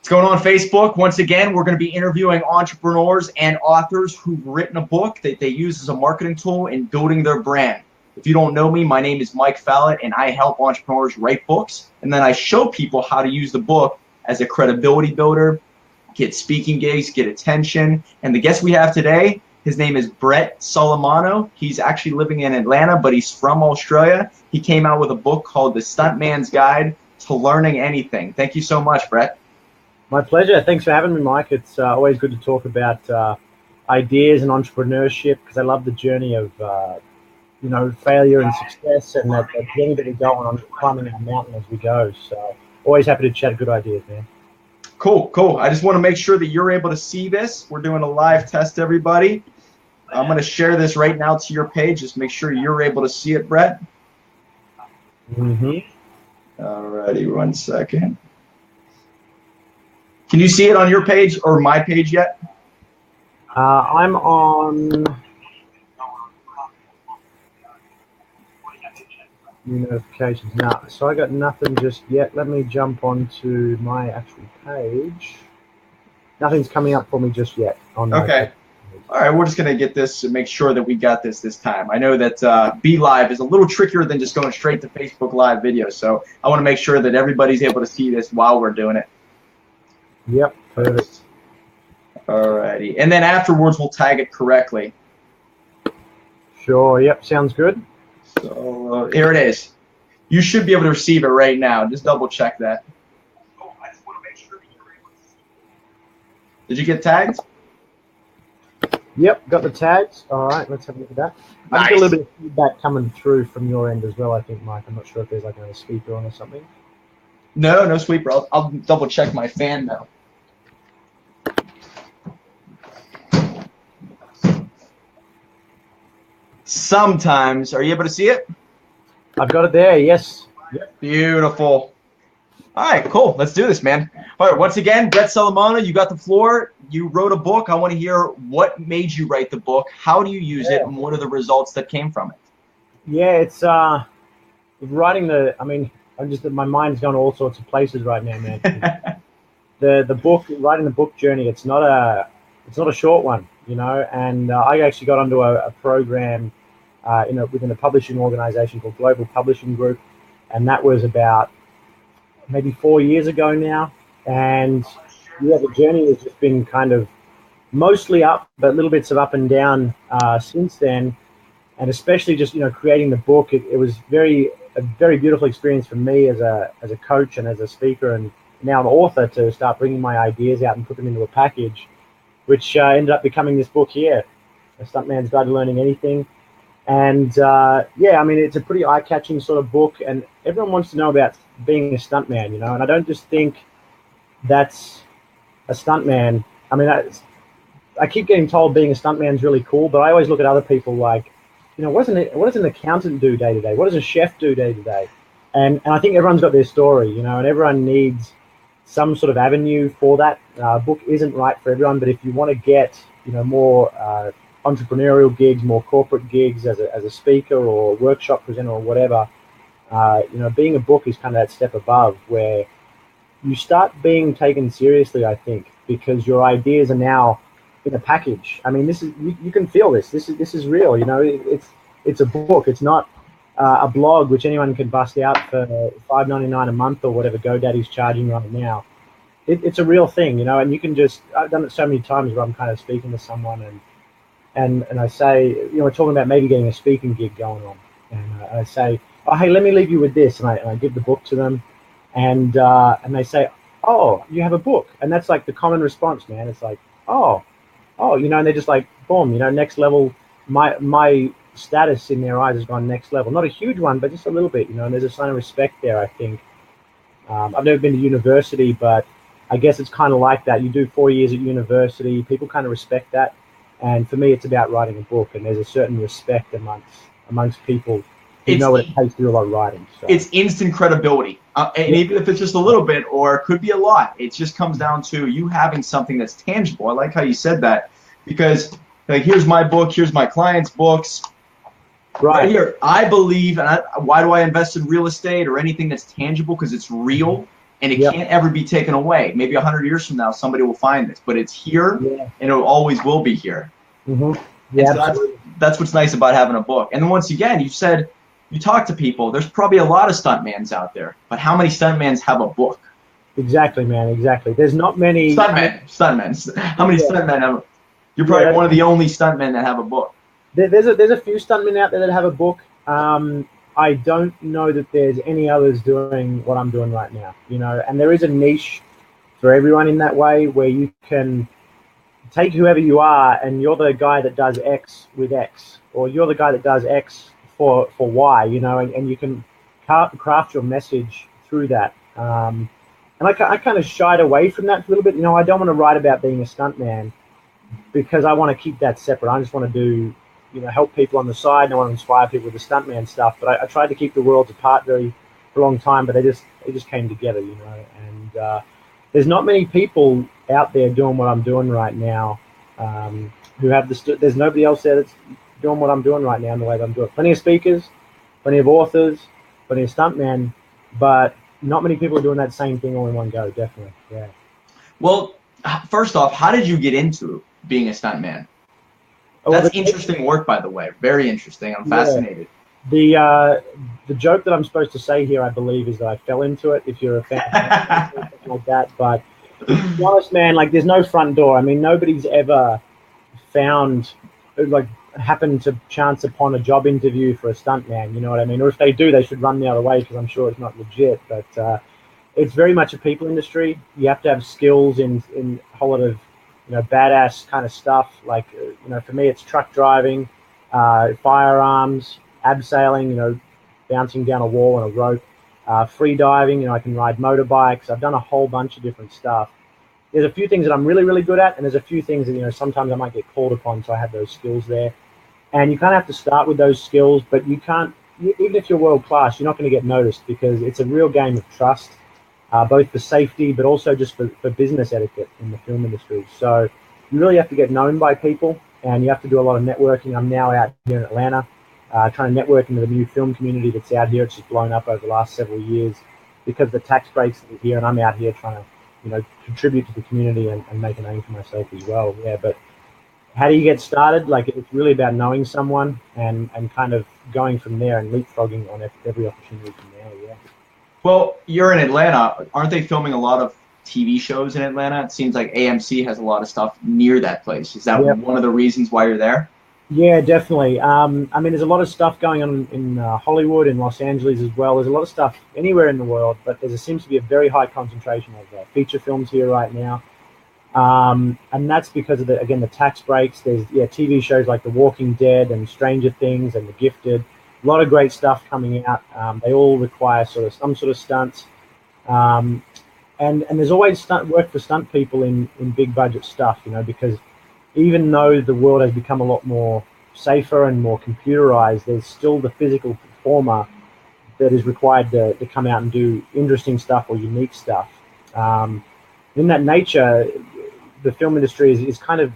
What's going on Facebook? Once again, we're going to be interviewing entrepreneurs and authors who've written a book that they use as a marketing tool in building their brand. If you don't know me, my name is Mike Fallat, and I help entrepreneurs write books, and then I show people how to use the book as a credibility builder, get speaking gigs, get attention. And the guest we have today, his name is Brett Solomano. He's actually living in Atlanta, but he's from Australia. He came out with a book called The Stuntman's Guide to Learning Anything. Thank you so much, Brett. My pleasure. Thanks for having me, Mike. It's always good to talk about ideas and entrepreneurship, because I love the journey of failure and success, and that journey that we go on climbing our mountain as we go. So always happy to chat good ideas, man. Cool. I just want to make sure that you're able to see this. We're doing a live test, everybody. I'm going to share this right now to your page. Just make sure you're able to see it, Brett. All righty, 1 second. Can you see it on your page or my page yet? I'm on new notifications now, so I got nothing just yet. Let me jump onto my actual page. Nothing's coming up for me just yet. Okay. All right, we're just going to get this and make sure that we got this time. I know that Be Live is a little trickier than just going straight to Facebook Live video, so I want to make sure that everybody's able to see this while we're doing it. Yep, perfect. All righty. And then afterwards, we'll tag it correctly. Sure, yep, sounds good. So here it is. You should be able to receive it right now. Just double check that. Oh, I just want to make sure that you're able to see it. Did you get tagged? Yep, got the tags. All right, let's have a look at that. Nice. I get a little bit of feedback coming through from your end as well, I think, Mike. I'm not sure if there's like another speaker on or something. No sweeper. I'll double check my fan though. Sometimes. Are you able to see it? I've got it there, yes. Yep. Beautiful. All right, cool. Let's do this, man. All right, once again, Brett Solomano, you got the floor. You wrote a book. I want to hear what made you write the book, how do you use it, and what are the results that came from it? Yeah, it's writing my mind's gone all sorts of places right now, man. Writing the book journey, it's not a short one, and I actually got onto a program within a publishing organization called Global Publishing Group, and that was about maybe 4 years ago now. And yeah, the journey has just been kind of mostly up, but little bits of up and down since then. And especially just creating the book, it was a very beautiful experience for me as a coach and as a speaker, and now an author, to start bringing my ideas out and put them into a package, which ended up becoming this book here, A Stuntman's Guide to Learning Anything. And it's a pretty eye-catching sort of book, and everyone wants to know about being a stuntman, and I don't just think that's a stuntman. I mean, I keep getting told being a stuntman is really cool, but I always look at other people like, what does an accountant do day to day? What does a chef do day to day? And I think everyone's got their story, and everyone needs some sort of avenue for that. Book isn't right for everyone, but if you want to get, more entrepreneurial gigs, more corporate gigs as a speaker or workshop presenter or whatever, being a book is kind of that step above, where you start being taken seriously, I think, because your ideas are now in a package. I mean, this is you can feel this. This is real. It's a book. It's not a blog which anyone can bust out for $5.99 a month or whatever GoDaddy's charging right now. It's a real thing, and you can just. I've done it so many times where I'm kind of speaking to someone and I say, we're talking about maybe getting a speaking gig going on, and I say, oh, hey, let me leave you with this, and I give the book to them, and they say, oh, you have a book, and that's like the common response, man. It's like, oh, and they're just like, boom, next level. My status in their eyes has gone next level. Not a huge one, but just a little bit, and there's a sign of respect there, I think. I've never been to university, but I guess it's kind of like that. You do 4 years at university, people kind of respect that. And for me, it's about writing a book, and there's a certain respect amongst people who know what it takes to do a lot of writing. So. It's instant credibility. And even if it's just a little bit, or it could be a lot, it just comes down to you having something that's tangible. I like how you said that, because here's my book, here's my client's books. Right here, I believe, and why do I invest in real estate or anything that's tangible? Because it's real. and it Yep. can't ever be taken away. Maybe 100 years from now, somebody will find this, but it's here, Yeah. and it always will be here. Mm-hmm. And Yeah, so absolutely. that's what's nice about having a book. And then once again, you said you talk to people. There's probably a lot of stuntmans out there, but how many stuntmans have a book? Exactly, man. Exactly. There's not many. Stuntmen. How many Yeah, stuntmen have? You're yeah. probably one of the only stuntmen that have a book. There's a few stuntmen out there that have a book. I don't know that there's any others doing what I'm doing right now. You know, and there is a niche for everyone in that way where you can take whoever you are and you're the guy that does X with X, or you're the guy that does X for Y. You know, and you can craft your message through that. And I kind of shied away from that a little bit. You know, I don't want to write about being a stuntman because I want to keep that separate. I just want to do, you know, help people on the side, and I want to inspire people with the stuntman stuff. But I tried to keep the worlds apart for a long time, but they just came together, you know. And there's not many people out there doing what I'm doing right now who have there's nobody else there that's doing what I'm doing right now in the way that I'm doing it. Plenty of speakers, plenty of authors, plenty of stuntmen, but not many people are doing that same thing all in one go. Definitely, yeah. Well, first off, how did you get into being a stuntman? Oh, That's interesting work, by the way. Very interesting. I'm fascinated. The joke that I'm supposed to say here, I believe, is that I fell into it. If you're a fan of something like that, but to be honest, man, like there's no front door. I mean, nobody's ever found like happened to chance upon a job interview for a stuntman. You know what I mean? Or if they do, they should run the other way because I'm sure it's not legit. But it's very much a people industry. You have to have skills in a whole lot of, you know, badass kind of stuff. Like, you know, for me, it's truck driving, firearms, abseiling, you know, bouncing down a wall on a rope, free diving. You know, I can ride motorbikes. I've done a whole bunch of different stuff. There's a few things that I'm really, really good at, and there's a few things that, you know, sometimes I might get called upon, so I have those skills there. And you kind of have to start with those skills, but you can't, even if you're world class, you're not going to get noticed because it's a real game of trust. Both for safety, but also just for business etiquette in the film industry. So you really have to get known by people, and you have to do a lot of networking. I'm now out here in Atlanta, trying to network into the new film community that's out here. It's just blown up over the last several years because of the tax breaks that are here, and I'm out here trying to, you know, contribute to the community and make a name for myself as well. Yeah, but how do you get started? Like, it's really about knowing someone and kind of going from there and leapfrogging on every opportunity from there, yeah. Well, you're in Atlanta. Aren't they filming a lot of TV shows in Atlanta? It seems like AMC has a lot of stuff near that place. Is that one of the reasons why you're there? Yeah, definitely. I mean, there's a lot of stuff going on in Hollywood and Los Angeles as well. There's a lot of stuff anywhere in the world, but there seems to be a very high concentration of feature films here right now. And that's because of the tax breaks. There's TV shows like The Walking Dead and Stranger Things and The Gifted. A lot of great stuff coming out. They all require some sort of stunts. And there's always stunt work for stunt people in big budget stuff, you know, because even though the world has become a lot more safer and more computerized, there's still the physical performer that is required to come out and do interesting stuff or unique stuff. In that nature, the film industry is kind of,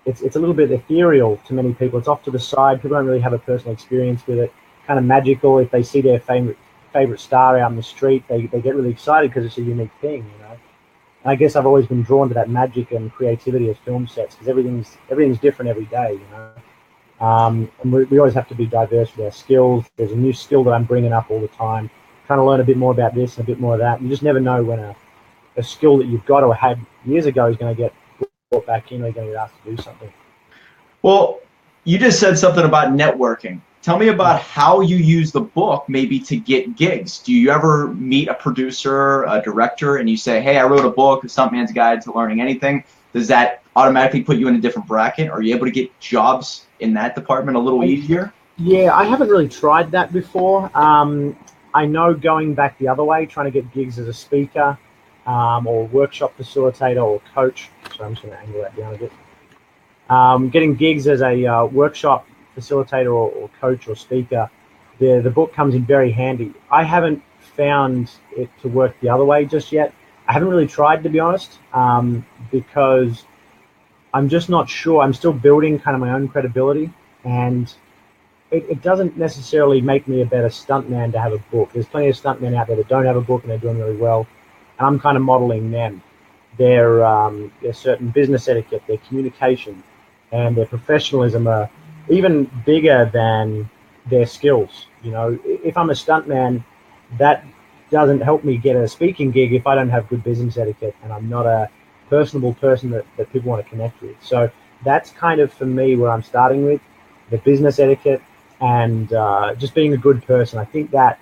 it's a little bit ethereal to many people. It's off to the side. People don't really have a personal experience with it. Kind of magical. If they see their favorite star out in the street, they get really excited because it's a unique thing, you know. And I guess I've always been drawn to that magic and creativity of film sets because everything's different every day, you know. And we always have to be diverse with our skills. There's a new skill that I'm bringing up all the time, trying to learn a bit more about this and a bit more of that. You just never know when a skill that you've got or had years ago is going to get brought back in, or you're going to get asked to do something. Well, you just said something about networking. Tell me about how you use the book maybe to get gigs. Do you ever meet a producer, a director, and you say, hey, I wrote a book, A Stuntman's Guide to Learning Anything? Does that automatically put you in a different bracket? Are you able to get jobs in that department a little easier? Yeah, I haven't really tried that before. I know going back the other way, trying to get gigs as a speaker or workshop facilitator or coach. So I'm just going to angle that down a bit. Getting gigs as a workshop facilitator or coach or speaker, the book comes in very handy. I haven't found it to work the other way just yet. I haven't really tried, to be honest, because I'm just not sure. I'm still building kind of my own credibility, and it doesn't necessarily make me a better stuntman to have a book. There's plenty of stuntmen out there that don't have a book and they're doing really well. and I'm kind of modeling them. Their certain business etiquette, their communication, and their professionalism are even bigger than their skills. You know, if I'm a stuntman, that doesn't help me get a speaking gig if I don't have good business etiquette and I'm not a personable person that people want to connect with. So that's kind of, for me, where I'm starting with the business etiquette and just being a good person. I think that,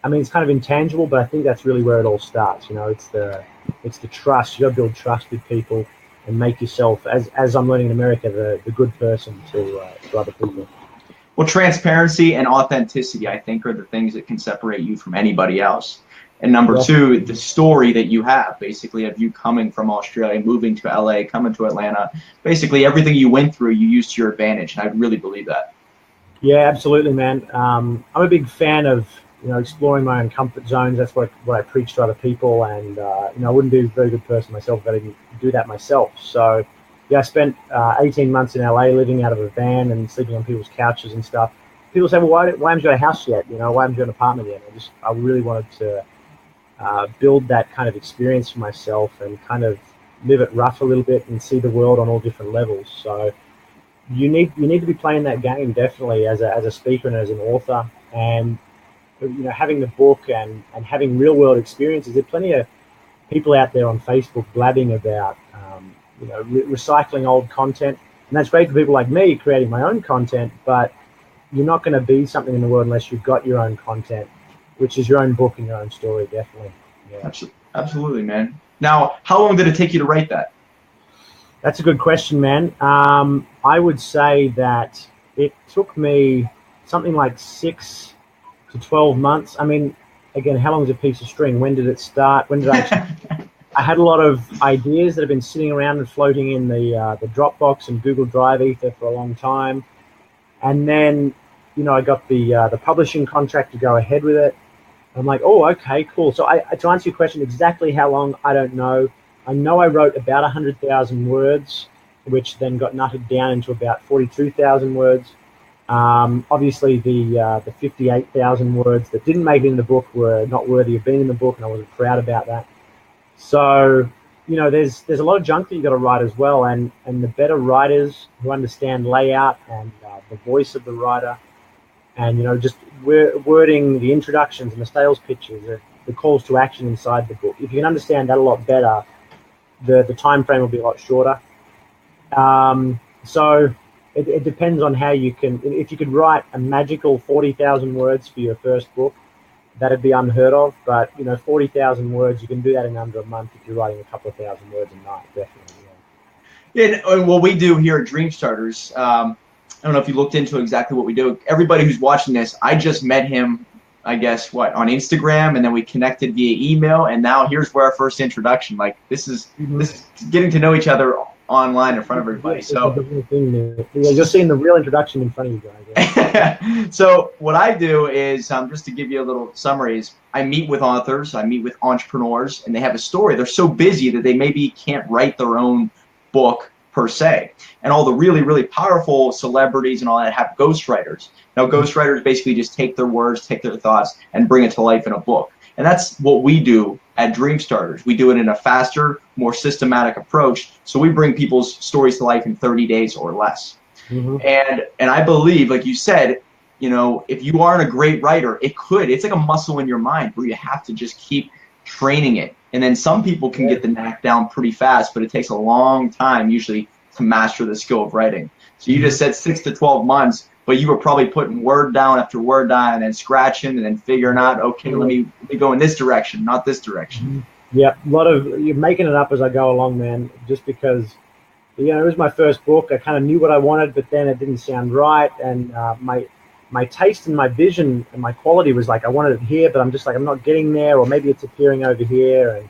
I mean, it's kind of intangible, but I think that's really where it all starts. You know, it's the trust. You got to build trust with people and make yourself, as I'm learning in America, the good person to other people. Well, transparency and authenticity, I think, are the things that can separate you from anybody else. And number two, the story that you have, basically, of you coming from Australia, moving to LA, coming to Atlanta, basically everything you went through, you used to your advantage. And I really believe that. Yeah, absolutely, man. I'm a big fan of, you know, exploring my own comfort zones. That's what I preach to other people. And, you know, I wouldn't be a very good person myself if I didn't do that myself. So, yeah, I spent 18 months in LA living out of a van and sleeping on people's couches and stuff. People say, well, why haven't you got a house yet? You know, why haven't you got an apartment yet? I really wanted to build that kind of experience for myself and kind of live it rough a little bit and see the world on all different levels. So you need to be playing that game, definitely, as a speaker and as an author. And, you know, having the book and having real world experiences. There's plenty of people out there on Facebook blabbing about, you know, recycling old content. And that's great for people like me creating my own content, but you're not going to be something in the world unless you've got your own content, which is your own book and your own story, definitely. Yeah. Absolutely, man. Now, how long did it take you to write that? That's a good question, man. I would say that it took me something like 6 to 12 months. I mean, again, how long is a piece of string? When did it start? When did I actually... I had a lot of ideas that have been sitting around and floating in the Dropbox and Google Drive ether for a long time. And then, you know, I got the publishing contract to go ahead with it. I'm like, oh, okay, cool. So to answer your question, exactly how long, I don't know. I know I wrote about 100,000 words, which then got nutted down into about 42,000 words. Obviously, the 58,000 words that didn't make it in the book were not worthy of being in the book, and I wasn't proud about that. So, you know, there's a lot of junk that you got to write as well, and the better writers who understand layout and the voice of the writer, and, you know, just wording the introductions and the sales pitches, the calls to action inside the book. If you can understand that a lot better, the time frame will be a lot shorter. So it depends on how you can. If you could write a magical 40,000 words for your first book, that'd be unheard of. But, you know, 40,000 words, you can do that in under a month if you're writing a couple of thousand words a night, definitely. Yeah, and what we do here at Dream Starters, I don't know if you looked into exactly what we do. Everybody who's watching this, I just met him, I guess, on Instagram, and then we connected via email, and now here's where our first introduction. Like, this is getting to know each other online in front of everybody. So you're seeing the real introduction in front of you guys. Yeah. So what I do is, just to give you a little summary, is I meet with authors, I meet with entrepreneurs, and they have a story. They're so busy that they maybe can't write their own book per se. And all the really, really powerful celebrities and all that have ghostwriters. Now, ghostwriters basically just take their words, take their thoughts, and bring it to life in a book. And that's what we do at Dream Starters. We do it in a faster, more systematic approach. So we bring people's stories to life in 30 days or less. And I believe, like you said, you know, if you aren't a great writer, it's like a muscle in your mind where you have to just keep training it. And then some people can get the knack down pretty fast, but it takes a long time usually to master the skill of writing. So you just said 6 to 12 months, but you were probably putting word down after word down and then scratching and then figuring out, okay, let me go in this direction, not this direction. Yeah, you're making it up as I go along, man, just because, you know, it was my first book. I kind of knew what I wanted, but then it didn't sound right. And my taste and my vision and my quality was like, I wanted it here, but I'm just like, I'm not getting there, or maybe it's appearing over here, and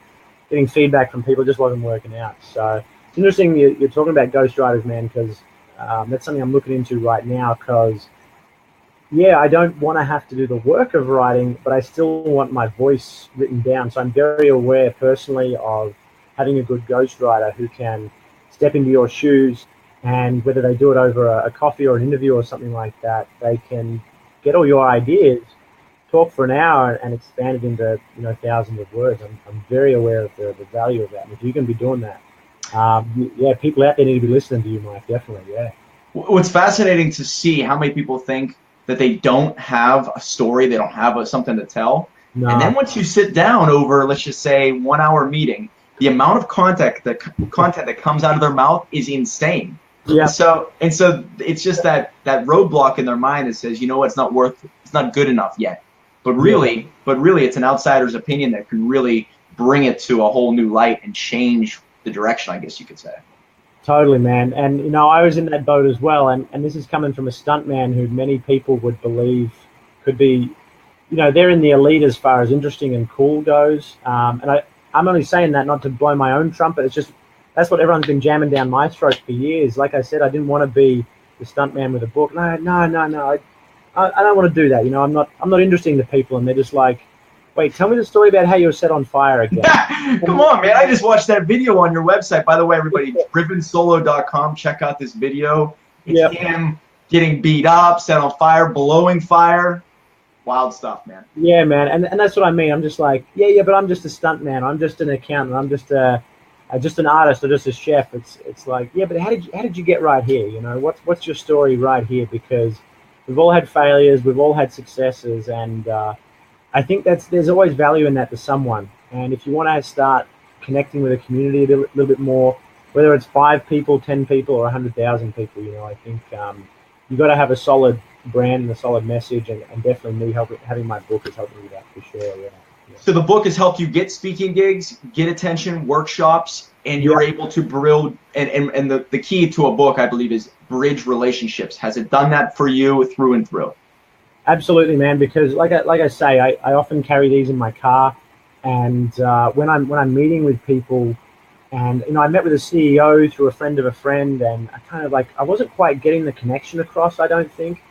getting feedback from people just wasn't working out. So it's interesting you're talking about ghostwriters, man, because that's something I'm looking into right now, because, yeah, I don't want to have to do the work of writing, but I still want my voice written down. So I'm very aware personally of having a good ghostwriter who can step into your shoes, and whether they do it over a coffee or an interview or something like that, they can get all your ideas, talk for an hour and expand it into thousands of words. I'm very aware of the value of that. And if you can be doing that, people out there need to be listening to you, Mike. Definitely, yeah. What's fascinating to see how many people think that they don't have a story, they don't have something to tell. No. And then once you sit down over, let's just say, 1 hour meeting, the amount of content that comes out of their mouth is insane. Yeah. So it's just that roadblock in their mind that says, it's not good enough yet. But really, it's an outsider's opinion that can really bring it to a whole new light and change the direction, I guess you could say. Totally, man. And, I was in that boat as well. And this is coming from a stuntman who many people would believe could be, they're in the elite as far as interesting and cool goes. And I'm only saying that not to blow my own trumpet. It's just that's what everyone's been jamming down my throat for years. Like I said, I didn't want to be the stuntman with a book. No. I don't want to do that. I'm not interesting to people. And they're just like, wait, tell me the story about how you were set on fire again. Come on, man. I just watched that video on your website. By the way, everybody, drivensolo.com. Check out this video. It's him getting beat up, set on fire, blowing fire. Wild stuff, man. Yeah, man. And that's what I mean. I'm just like, but I'm just a stuntman. I'm just an accountant. I'm just an artist or just a chef. It's like, but how did you get right here? What's your story right here? Because we've all had failures, we've all had successes, and I think there's always value in that to someone. And if you want to start connecting with a community a little bit more, whether it's 5 people, 10 people, or 100,000 people, I think you've got to have a solid brand and a solid message, and definitely me having my book is helping me with that for sure. Yeah. So the book has helped you get speaking gigs, get attention, workshops, and you're able to build. And the key to a book, I believe, is bridge relationships. Has it done that for you through and through? Absolutely, man. Because like I say, I often carry these in my car, and when I'm meeting with people, and I met with a CEO through a friend of a friend, and I wasn't quite getting the connection across. I don't think,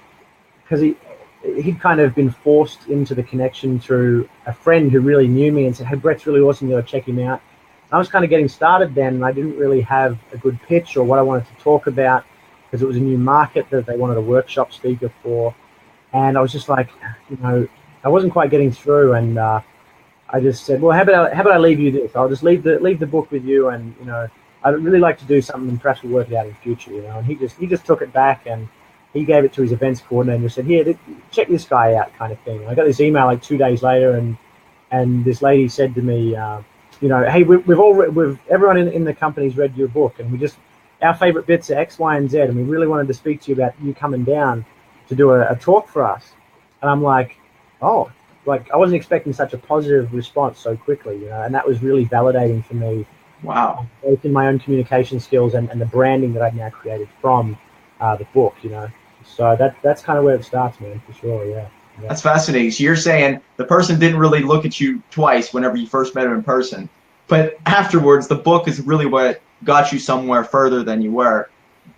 because he'd kind of been forced into the connection through a friend who really knew me and said, hey, Brett's really awesome, you got to check him out. And I was kind of getting started then, and I didn't really have a good pitch or what I wanted to talk about, because it was a new market that they wanted a workshop speaker for. And I was just like, I wasn't quite getting through, and I just said, well, how about I leave you this? I'll just leave the book with you, and I'd really like to do something, and perhaps we'll work it out in the future, And he just took it back, and he gave it to his events coordinator and just said, here, check this guy out, kind of thing. I got this email like 2 days later, and this lady said to me, hey, everyone in the company's read your book, and our favorite bits are X, Y, and Z, and we really wanted to speak to you about you coming down to do a talk for us. And I'm like, I wasn't expecting such a positive response so quickly, and that was really validating for me. Wow. Both in my own communication skills and the branding that I've now created from the book, So that's kind of where it starts, man, for sure, yeah. That's fascinating. So you're saying the person didn't really look at you twice whenever you first met him in person, but afterwards the book is really what got you somewhere further than you were,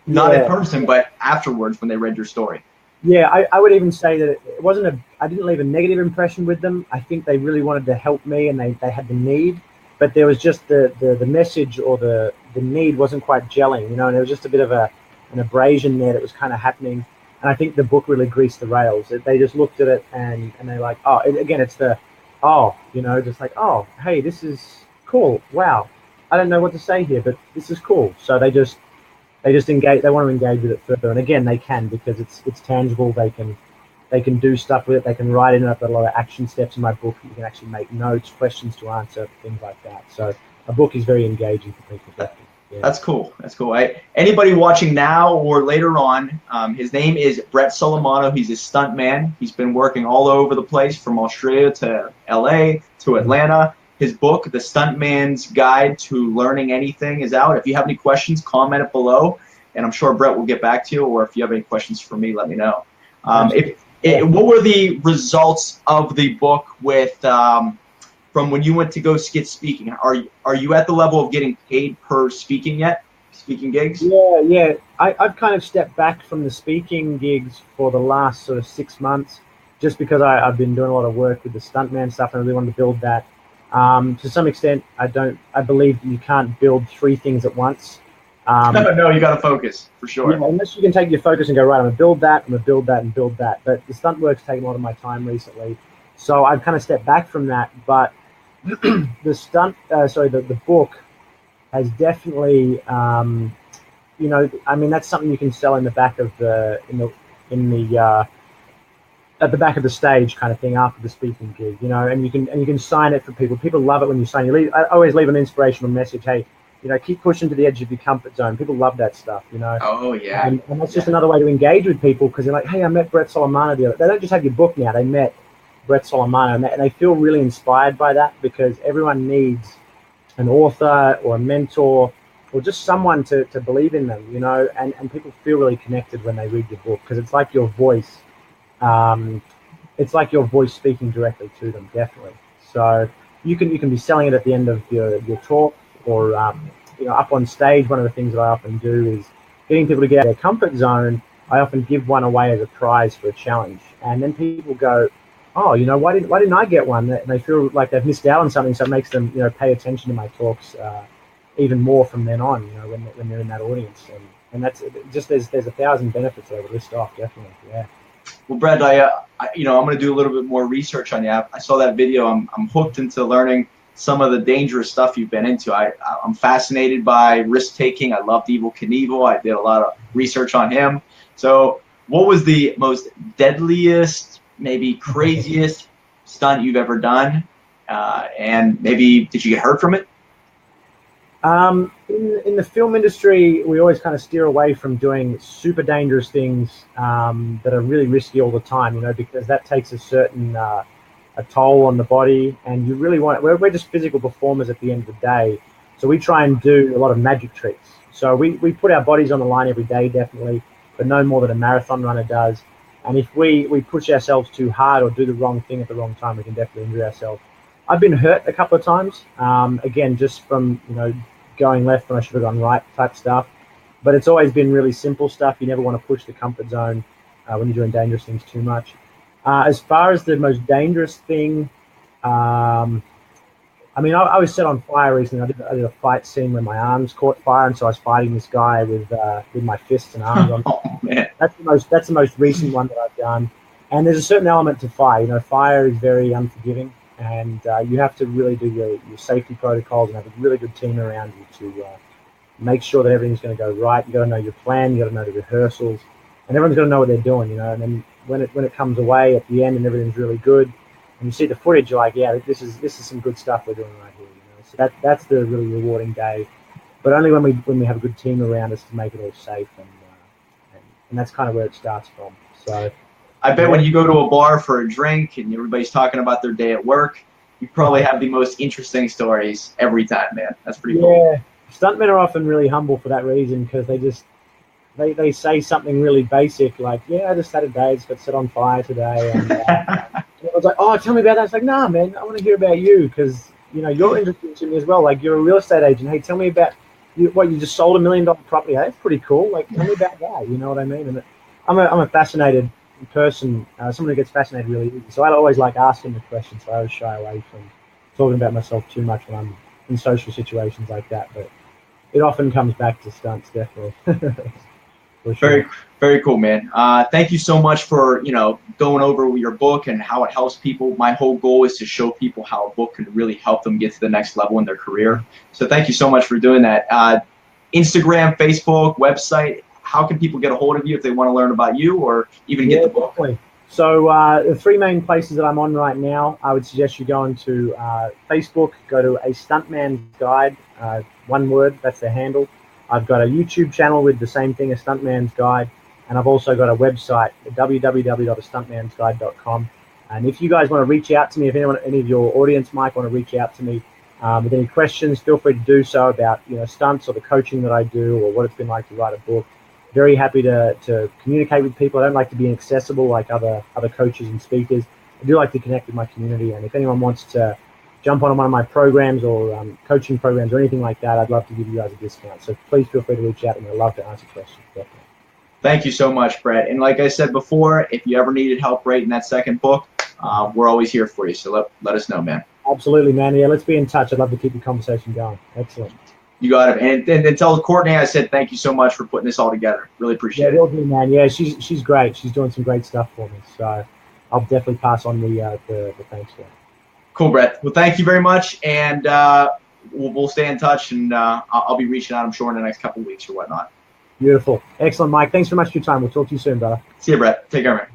not in person, but afterwards when they read your story. Yeah, I would even say that it wasn't I didn't leave a negative impression with them. I think they really wanted to help me, and they had the need, but there was just the message or the need wasn't quite gelling, and there was just a bit of an abrasion there that was kind of happening. And I think the book really greased the rails. They just looked at it and they're like, it's just like, oh, hey, this is cool. Wow. I don't know what to say here, but this is cool. So they just engage. They want to engage with it further. And again, they can, because it's tangible. They can do stuff with it. They can write in it. I've got a lot of action steps in my book. You can actually make notes, questions to answer, things like that. So a book is very engaging for people. Yeah. That's cool. Anybody watching now or later on, his name is Brett Solomano. He's a stuntman. He's been working all over the place, from Australia to LA to Atlanta. His book, The Stuntman's Guide to Learning Anything, is out. If you have any questions, comment it below, and I'm sure Brett will get back to you. Or if you have any questions for me, let me know. What were the results of the book with from when you went to go get speaking? Are you at the level of getting paid per speaking yet? Speaking gigs? Yeah. I've kind of stepped back from the speaking gigs for the last sort of 6 months, just because I've been doing a lot of work with the stuntman stuff, and I really wanted to build that. To some extent, I believe you can't build 3 things at once. No, you got to focus, for sure. Yeah, unless you can take your focus and go, right, I'm going to build that, I'm going to build that, and build that. But the stunt work's taken a lot of my time recently. So I've kind of stepped back from that. But the book has definitely, that's something you can sell in the back of at the back of the stage kind of thing after the speaking gig, and you can sign it for people. People love it when you sign. I always leave an inspirational message. Hey, keep pushing to the edge of your comfort zone. People love that stuff, Oh yeah. And that's just another way to engage with people, because they're like, hey, I met Brett Solomano the other. They don't just have your book now. They met Brett Solomano, and they feel really inspired by that, because everyone needs an author or a mentor or just someone to believe in them, and people feel really connected when they read your book, because it's like your voice. It's like your voice speaking directly to them, definitely. So you can be selling it at the end of your talk, or up on stage. One of the things that I often do is getting people to get out of their comfort zone. I often give one away as a prize for a challenge, and then people go, oh, why didn't I get one? They feel like they've missed out on something, so it makes them pay attention to my talks even more from then on. When they're in that audience, and that's just there's 1,000 benefits that I would list off, definitely. Yeah. Well, Brett, I'm going to do a little bit more research on you. I saw that video. I'm hooked into learning some of the dangerous stuff you've been into. I'm fascinated by risk taking. I loved Evel Knievel. I did a lot of research on him. So, what was the most deadliest, maybe craziest stunt you've ever done? And maybe did you get hurt from it? In the film industry, we always kind of steer away from doing super dangerous things that are really risky all the time, because that takes a certain a toll on the body, and you really we're just physical performers at the end of the day, so we try and do a lot of magic tricks. So we put our bodies on the line every day, definitely, but no more than a marathon runner does. And if we push ourselves too hard or do the wrong thing at the wrong time, we can definitely injure ourselves. I've been hurt a couple of times, again, just from going left when I should have gone right type stuff. But it's always been really simple stuff. You never want to push the comfort zone when you're doing dangerous things too much. As far as the most dangerous thing, I was set on fire recently. I did a fight scene where my arms caught fire, and so I was fighting this guy with my fists and arms on. Oh man, that's the most recent one that I've done. And there's a certain element to fire. Fire is very unforgiving, and you have to really do your safety protocols and have a really good team around you to make sure that everything's going to go right. You got to know your plan. You got to know the rehearsals, and everyone's got to know what they're doing. And then when it comes away at the end and everything's really good, and you see the footage, you're like, yeah, this is some good stuff we're doing right here. So that's the really rewarding day, but only when we have a good team around us to make it all safe, and that's kind of where it starts from. So I bet when you go to a bar for a drink and everybody's talking about their day at work, you probably have the most interesting stories every time, man. That's pretty cool. Yeah, stuntmen are often really humble for that reason, because they say something really basic like, yeah, I just had a day, it's got set on fire today, and I was like, oh, tell me about that. It's like, nah, man, I want to hear about you, because you're interested in me as well. Like, you're a real estate agent. Hey, tell me about you just sold $1 million property. Hey, that's pretty cool. Like, tell me about that. You know what I mean? And I'm a fascinated person, someone who gets fascinated really easy. So I always like asking the questions. So I always shy away from talking about myself too much when I'm in social situations like that. But it often comes back to stunts, definitely. For sure. Very, very cool, man. Thank you so much for going over your book and how it helps people. My whole goal is to show people how a book can really help them get to the next level in their career. So thank you so much for doing that. Instagram, Facebook, website. How can people get a hold of you if they want to learn about you or even get the book? Definitely. So the three main places that I'm on right now, I would suggest you go into Facebook, go to A STUNTMAN'S Guide, one word, that's their handle. I've got a YouTube channel with the same thing, A STUNTMAN'S Guide, and I've also got a website, www.astuntmansguide.com. And if you guys want to reach out to me, if any of your audience might want to reach out to me with any questions, feel free to do so about stunts or the coaching that I do or what it's been like to write a book. Very happy to communicate with people. I don't like to be inaccessible like other coaches and speakers. I do like to connect with my community, and if anyone wants to jump on one of my programs or coaching programs or anything like that, I'd love to give you guys a discount. So please feel free to reach out, and I'd love to answer questions. Definitely. Thank you so much, Brett. And like I said before, if you ever needed help writing that second book, we're always here for you. So let us know, man. Absolutely, man. Yeah, let's be in touch. I'd love to keep the conversation going. Excellent. You got it. And tell Courtney I said thank you so much for putting this all together. Really appreciate it. Yeah, will do, man. Yeah, she's great. She's doing some great stuff for me. So I'll definitely pass on the thanks to him. Cool, Brett. Well, thank you very much, and we'll stay in touch, and I'll be reaching out, I'm sure, in the next couple of weeks or whatnot. Beautiful. Excellent, Mike. Thanks so much for your time. We'll talk to you soon, brother. See you, Brett. Take care, man.